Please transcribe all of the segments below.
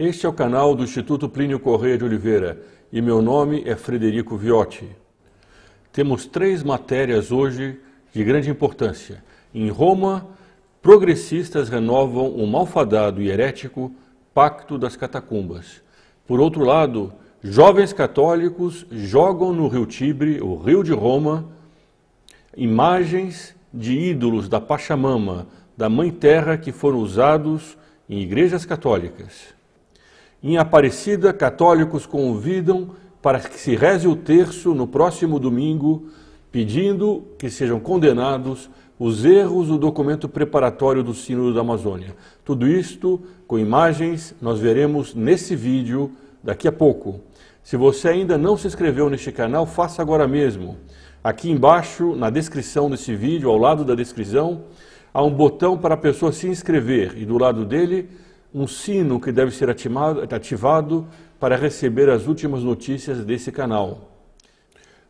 Este é o canal do Instituto Plínio Corrêa de Oliveira e meu nome é Frederico Viotti. Temos 3 matérias hoje de grande importância. Em Roma, progressistas renovam o malfadado e herético Pacto das Catacumbas. Por outro lado, jovens católicos jogam no Rio Tibre, o Rio de Roma, imagens de ídolos da Pachamama, da Mãe Terra, que foram usados em igrejas católicas. Em Aparecida, católicos convidam para que se reze o terço no próximo domingo, pedindo que sejam condenados os erros do documento preparatório do Sínodo da Amazônia. Tudo isto com imagens nós veremos nesse vídeo daqui a pouco. Se você ainda não se inscreveu neste canal, faça agora mesmo. Aqui embaixo, na descrição desse vídeo, ao lado da descrição, há um botão para a pessoa se inscrever e do lado dele um sino que deve ser ativado para receber as últimas notícias desse canal.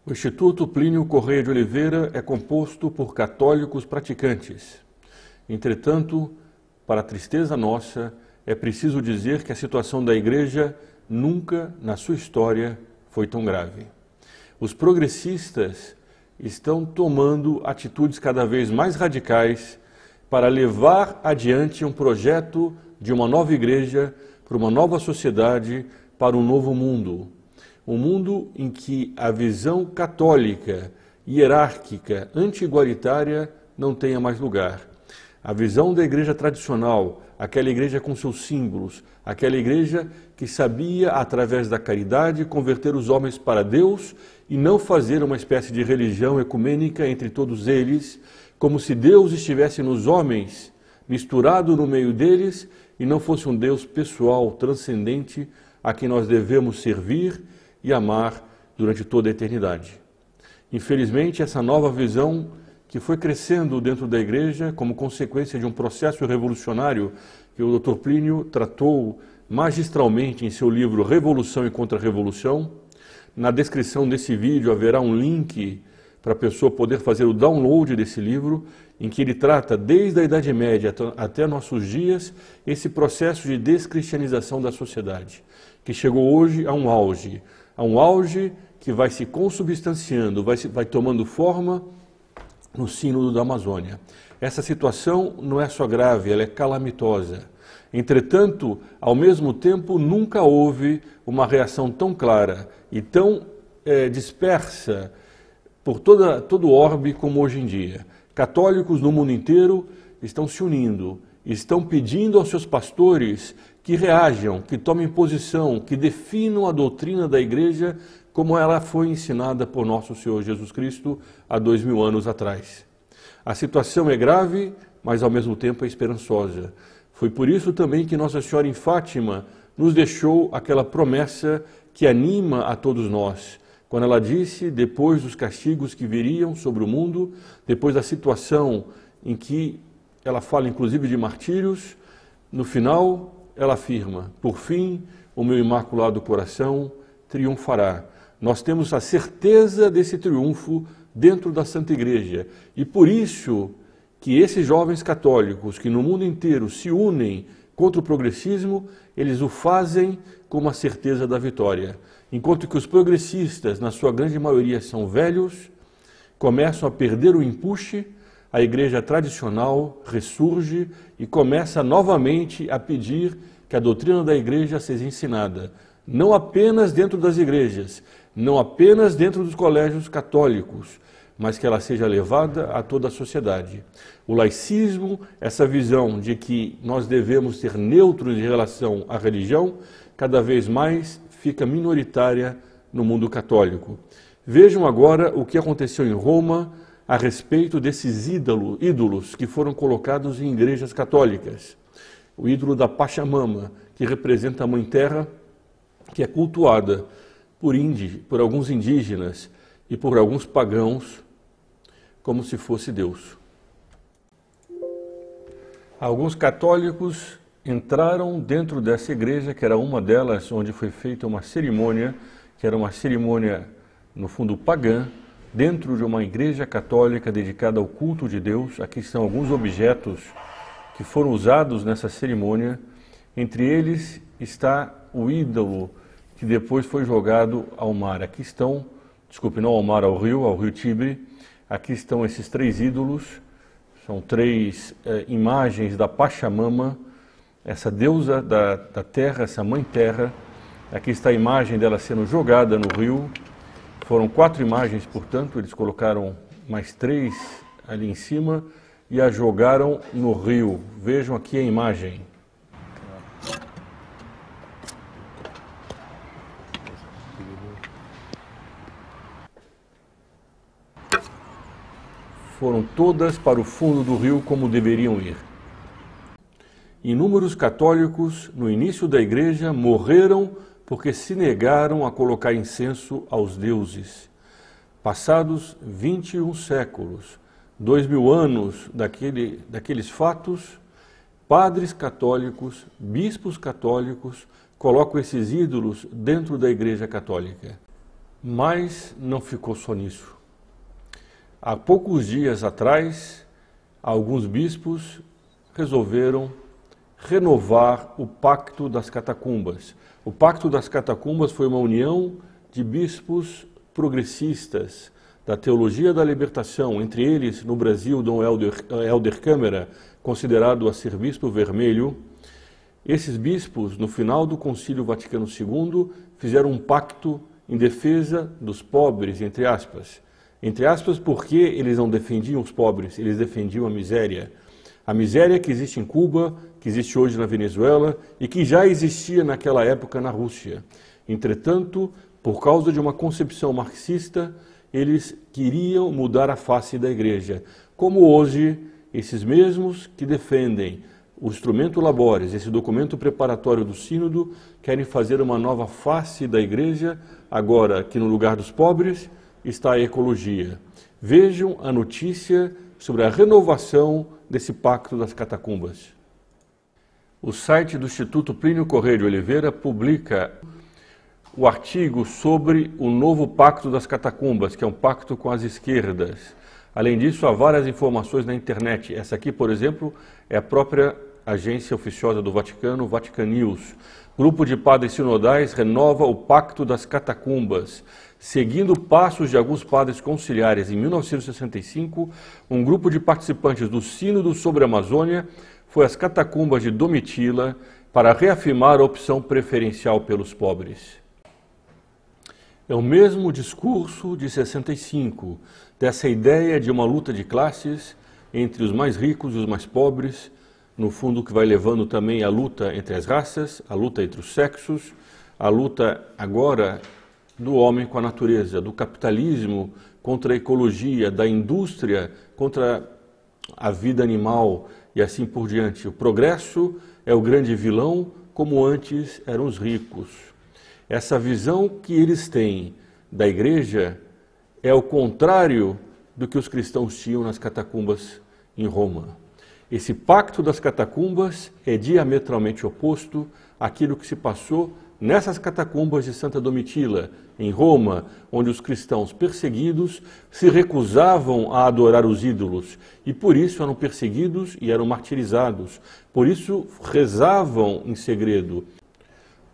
O Instituto Plínio Corrêa de Oliveira é composto por católicos praticantes. Entretanto, para a tristeza nossa, é preciso dizer que a situação da Igreja nunca, na sua história, foi tão grave. Os progressistas estão tomando atitudes cada vez mais radicais para levar adiante um projeto de uma nova igreja, para uma nova sociedade, para um novo mundo. Um mundo em que a visão católica, hierárquica, anti-igualitária não tenha mais lugar. A visão da igreja tradicional, aquela igreja com seus símbolos, aquela igreja que sabia, através da caridade, converter os homens para Deus e não fazer uma espécie de religião ecumênica entre todos eles, como se Deus estivesse nos homens, misturado no meio deles, e não fosse um Deus pessoal, transcendente, a quem nós devemos servir e amar durante toda a eternidade. Infelizmente, essa nova visão que foi crescendo dentro da igreja como consequência de um processo revolucionário que o Dr. Plínio tratou magistralmente em seu livro Revolução e Contra-Revolução. Na descrição desse vídeo haverá um link para a pessoa poder fazer o download desse livro, em que ele trata, desde a Idade Média até nossos dias, esse processo de descristianização da sociedade, que chegou hoje a um auge que vai se consubstanciando, vai tomando forma no Sínodo da Amazônia. Essa situação não é só grave, ela é calamitosa. Entretanto, ao mesmo tempo, nunca houve uma reação tão clara e tão dispersa por todo o orbe como hoje em dia. Católicos no mundo inteiro estão se unindo, estão pedindo aos seus pastores que reajam, que tomem posição, que definam a doutrina da igreja como ela foi ensinada por nosso Senhor Jesus Cristo há 2000 anos atrás. A situação é grave, mas ao mesmo tempo é esperançosa. Foi por isso também que Nossa Senhora em Fátima nos deixou aquela promessa que anima a todos nós, quando ela disse, depois dos castigos que viriam sobre o mundo, depois da situação em que ela fala inclusive de martírios, no final ela afirma, por fim, o meu imaculado coração triunfará. Nós temos a certeza desse triunfo dentro da Santa Igreja e por isso que esses jovens católicos que no mundo inteiro se unem contra o progressismo, eles o fazem com uma certeza da vitória. Enquanto que os progressistas, na sua grande maioria, são velhos, começam a perder o empuxe, a igreja tradicional ressurge e começa novamente a pedir que a doutrina da igreja seja ensinada, não apenas dentro das igrejas, não apenas dentro dos colégios católicos, mas que ela seja levada a toda a sociedade. O laicismo, essa visão de que nós devemos ser neutros em relação à religião, cada vez mais fica minoritária no mundo católico. Vejam agora o que aconteceu em Roma a respeito desses ídolos que foram colocados em igrejas católicas. O ídolo da Pachamama, que representa a Mãe Terra, que é cultuada por alguns indígenas e por alguns pagãos como se fosse Deus. Alguns católicos entraram dentro dessa igreja, que era uma delas, onde foi feita uma cerimônia, que era uma cerimônia, no fundo, pagã, dentro de uma igreja católica dedicada ao culto de Deus. Aqui estão alguns objetos que foram usados nessa cerimônia, entre eles está o ídolo que depois foi jogado ao mar. Aqui estão, desculpe, não ao mar, ao Rio Tibre. Aqui estão esses 3 ídolos, são 3 imagens da Pachamama, essa deusa da terra, essa mãe terra. Aqui está a imagem dela sendo jogada no rio. Foram 4 imagens, portanto, eles colocaram mais 3 ali em cima e a jogaram no rio. Vejam aqui a imagem. Foram todas para o fundo do rio como deveriam ir. Inúmeros católicos, no início da igreja, morreram porque se negaram a colocar incenso aos deuses. Passados 21 séculos, 2000 anos daqueles fatos, padres católicos, bispos católicos colocam esses ídolos dentro da igreja católica. Mas não ficou só nisso. Há poucos dias atrás, alguns bispos resolveram renovar o Pacto das Catacumbas. O Pacto das Catacumbas foi uma união de bispos progressistas da teologia da libertação, entre eles, no Brasil, Dom Helder Câmara, considerado a ser bispo vermelho. Esses bispos, no final do Concílio Vaticano II, fizeram um pacto em defesa dos pobres, entre aspas. Entre aspas, porque eles não defendiam os pobres, eles defendiam a miséria. A miséria que existe em Cuba, que existe hoje na Venezuela e que já existia naquela época na Rússia. Entretanto, por causa de uma concepção marxista, eles queriam mudar a face da igreja. Como hoje, esses mesmos que defendem o Instrumento Labores, esse documento preparatório do Sínodo, querem fazer uma nova face da igreja, agora que no lugar dos pobres está a ecologia. Vejam a notícia sobre a renovação desse Pacto das Catacumbas. O site do Instituto Plínio Correia de Oliveira publica o artigo sobre o novo Pacto das Catacumbas, que é um pacto com as esquerdas. Além disso, há várias informações na internet. Essa aqui, por exemplo, é a própria agência oficiosa do Vaticano, Vatican News. Grupo de padres sinodais renova o Pacto das Catacumbas. Seguindo passos de alguns padres conciliares, em 1965, um grupo de participantes do Sínodo sobre a Amazônia foi às catacumbas de Domitila para reafirmar a opção preferencial pelos pobres. É o mesmo discurso de 65, dessa ideia de uma luta de classes entre os mais ricos e os mais pobres, no fundo que vai levando também a luta entre as raças, a luta entre os sexos, a luta agora do homem com a natureza, do capitalismo contra a ecologia, da indústria contra a vida animal e assim por diante. O progresso é o grande vilão, como antes eram os ricos. Essa visão que eles têm da igreja é o contrário do que os cristãos tinham nas catacumbas em Roma. Esse pacto das catacumbas é diametralmente oposto àquilo que se passou nessas catacumbas de Santa Domitila, em Roma, onde os cristãos perseguidos se recusavam a adorar os ídolos e por isso eram perseguidos e eram martirizados. Por isso rezavam em segredo.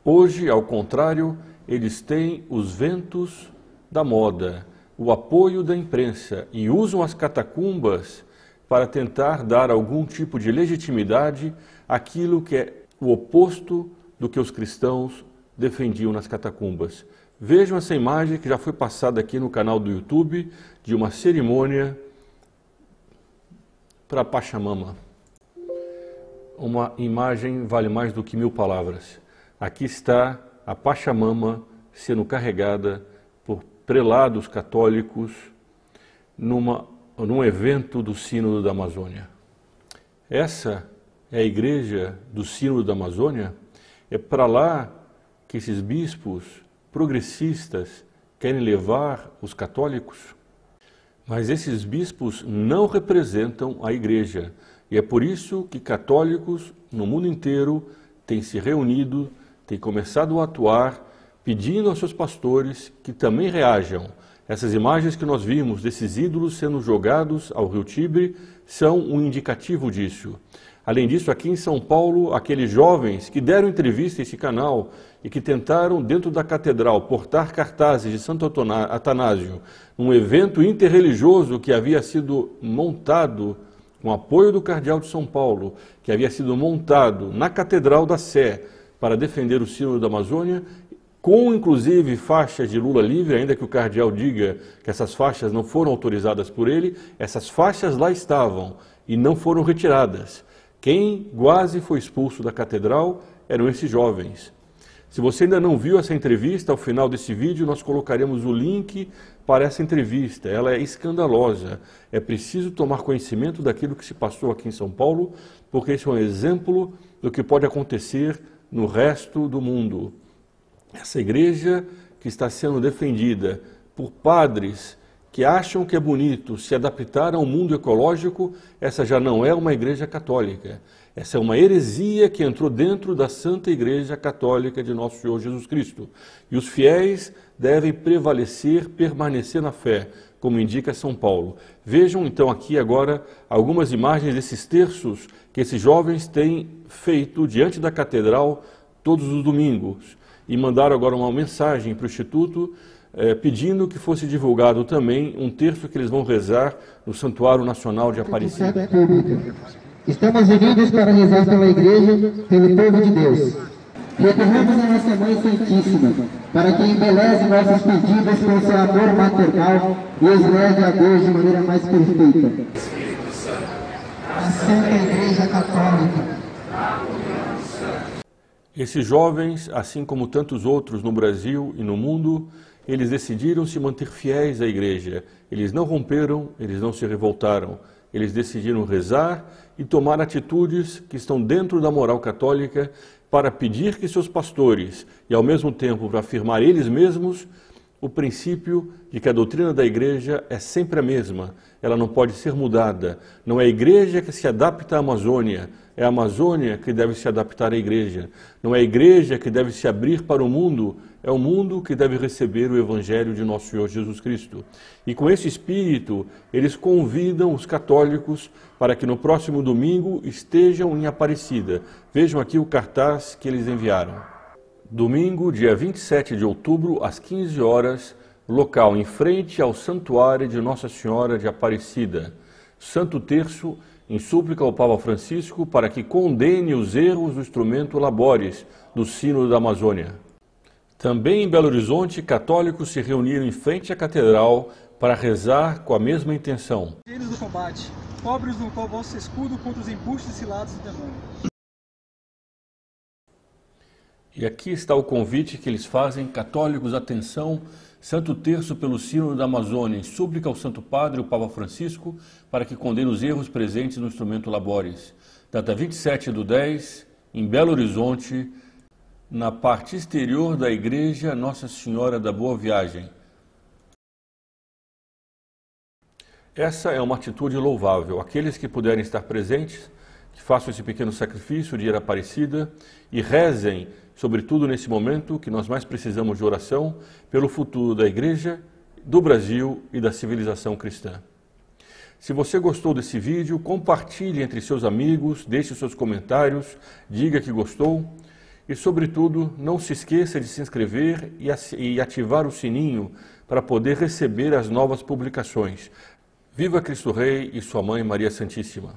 Hoje, ao contrário, eles têm os ventos da moda, o apoio da imprensa e usam as catacumbas para tentar dar algum tipo de legitimidade àquilo que é o oposto do que os cristãos defendiam nas catacumbas. Vejam essa imagem que já foi passada aqui no canal do YouTube de uma cerimônia para Pachamama. Uma imagem vale mais do que 1000 palavras. Aqui está a Pachamama sendo carregada por prelados católicos num evento do Sínodo da Amazônia. Essa é a igreja do Sínodo da Amazônia. É para lá que esses bispos progressistas querem levar os católicos. Mas esses bispos não representam a igreja. E é por isso que católicos no mundo inteiro têm se reunido, têm começado a atuar, pedindo aos seus pastores que também reajam. Essas imagens que nós vimos desses ídolos sendo jogados ao Rio Tibre são um indicativo disso. Além disso, aqui em São Paulo, aqueles jovens que deram entrevista a esse canal e que tentaram, dentro da catedral, portar cartazes de Santo Atanásio, um evento interreligioso que havia sido montado com apoio do Cardeal de São Paulo, que havia sido montado na Catedral da Sé para defender o Sínodo da Amazônia, com inclusive faixas de Lula livre, ainda que o cardeal diga que essas faixas não foram autorizadas por ele, essas faixas lá estavam e não foram retiradas. Quem quase foi expulso da catedral eram esses jovens. Se você ainda não viu essa entrevista, ao final desse vídeo nós colocaremos o link para essa entrevista. Ela é escandalosa. É preciso tomar conhecimento daquilo que se passou aqui em São Paulo, porque esse é um exemplo do que pode acontecer no resto do mundo. Essa igreja que está sendo defendida por padres que acham que é bonito se adaptar ao mundo ecológico, essa já não é uma igreja católica. Essa é uma heresia que entrou dentro da Santa Igreja Católica de Nosso Senhor Jesus Cristo. E os fiéis devem prevalecer, permanecer na fé, como indica São Paulo. Vejam então aqui agora algumas imagens desses terços que esses jovens têm feito diante da catedral todos os domingos. E mandaram agora uma mensagem para o Instituto pedindo que fosse divulgado também um terço que eles vão rezar no Santuário Nacional de Aparecida. Estamos unidos para rezar pela Igreja, pelo povo de Deus. Recorremos a nossa Mãe Santíssima, para que embeleze nossos pedidos com seu amor maternal e os leve a Deus de maneira mais perfeita. A Santa Igreja Católica. Esses jovens, assim como tantos outros no Brasil e no mundo, eles decidiram se manter fiéis à igreja. Eles não romperam, eles não se revoltaram. Eles decidiram rezar e tomar atitudes que estão dentro da moral católica para pedir que seus pastores, e ao mesmo tempo para afirmar eles mesmos, o princípio de que a doutrina da igreja é sempre a mesma, ela não pode ser mudada. Não é a igreja que se adapta à Amazônia, é a Amazônia que deve se adaptar à igreja. Não é a igreja que deve se abrir para o mundo, é o mundo que deve receber o Evangelho de Nosso Senhor Jesus Cristo. E com esse espírito, eles convidam os católicos para que no próximo domingo estejam em Aparecida. Vejam aqui o cartaz que eles enviaram. Domingo, dia 27 de outubro, às 15 horas, local em frente ao Santuário de Nossa Senhora de Aparecida. Santo Terço, em súplica ao Papa Francisco para que condene os erros do instrumento Labores do Sínodo da Amazônia. Também em Belo Horizonte, católicos se reuniram em frente à catedral para rezar com a mesma intenção. Eles do combate, pobres no vosso escudo contra os embustes cilados do demônio. E aqui está o convite que eles fazem, católicos, atenção, Santo Terço pelo Sínodo da Amazônia, em súplica ao Santo Padre, o Papa Francisco, para que condene os erros presentes no instrumento Labores. Data 27/10, em Belo Horizonte, na parte exterior da Igreja Nossa Senhora da Boa Viagem. Essa é uma atitude louvável. Aqueles que puderem estar presentes, que façam esse pequeno sacrifício de ir à Aparecida e rezem, sobretudo nesse momento que nós mais precisamos de oração, pelo futuro da Igreja, do Brasil e da civilização cristã. Se você gostou desse vídeo, compartilhe entre seus amigos, deixe seus comentários, diga que gostou e, sobretudo, não se esqueça de se inscrever e ativar o sininho para poder receber as novas publicações. Viva Cristo Rei e sua Mãe Maria Santíssima!